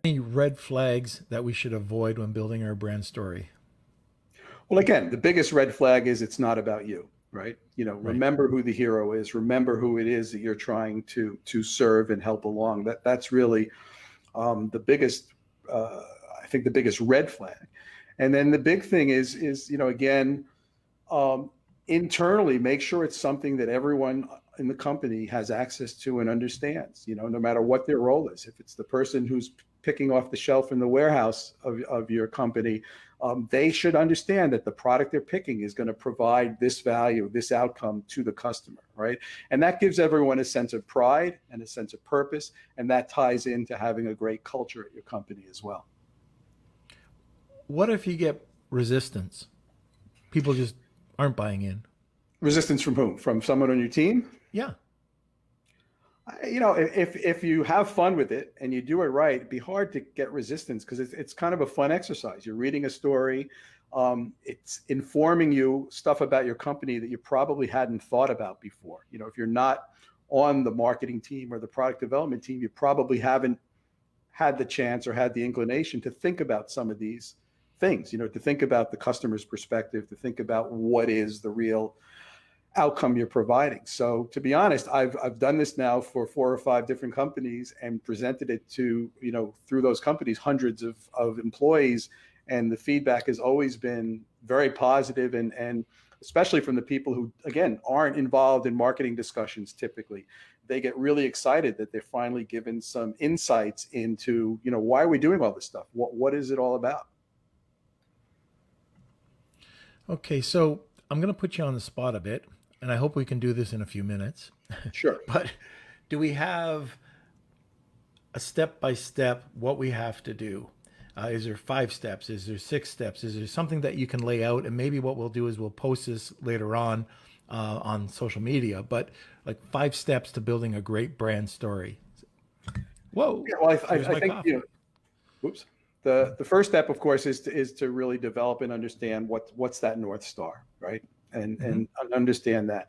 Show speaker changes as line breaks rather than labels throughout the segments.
Any red flags that we should avoid when building our brand story?
Well, again, the biggest red flag is it's not about you, right?
Right.
Remember who the hero is. Remember who it is that you're trying to serve and help along. That's really the biggest, I think, the biggest red flag. And then the big thing is again, um, internally, make sure it's something that everyone in the company has access to and understands. No matter what their role is. If it's the person who's picking off the shelf in the warehouse of your company, they should understand that the product they're picking is going to provide this value, this outcome to the customer, right? And that gives everyone a sense of pride and a sense of purpose, and that ties into having a great culture at your company as well.
What if you get resistance? People just aren't buying in.
Resistance from whom? From someone on your team?
Yeah.
If you have fun with it and you do it right, it'd be hard to get resistance because it's kind of a fun exercise. You're reading a story. It's informing you stuff about your company that you probably hadn't thought about before. If you're not on the marketing team or the product development team, you probably haven't had the chance or had the inclination to think about some of these things, to think about the customer's perspective, to think about what is the real outcome you're providing. So to be honest, I've done this now for 4 or 5 different companies and presented it to, through those companies, hundreds of employees. And the feedback has always been very positive, and especially from the people who, again, aren't involved in marketing discussions typically. They get really excited that they're finally given some insights into, why are we doing all this stuff? What is it all about?
Okay, so I'm going to put you on the spot a bit, and I hope we can do this in a few minutes.
Sure.
But do we have a step by step what we have to do? Is there 5 steps? Is there 6 steps? Is there something that you can lay out? And maybe what we'll do is we'll post this later on social media, but like 5 steps to building a great brand story. Whoa.
Yeah, well,
Here's
I
my
think,
coffee.
whoops. The first step, of course, is to really develop and understand what's that North Star, right?
Mm-hmm.
And understand that.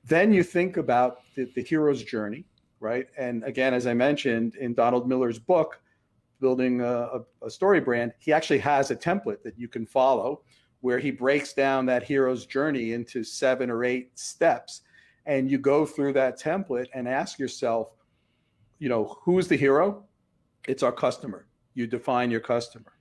Then you think about the hero's journey, right? And again, as I mentioned in Donald Miller's book, Building a Story Brand, he actually has a template that you can follow where he breaks down that hero's journey into 7 or 8 steps. And you go through that template and ask yourself, who's the hero? It's our customer. You define your customer.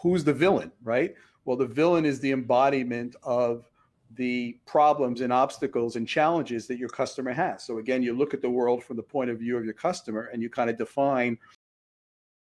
Who's the villain, right? Well, the villain is the embodiment of the problems and obstacles and challenges that your customer has. So again, you look at the world from the point of view of your customer and you kind of define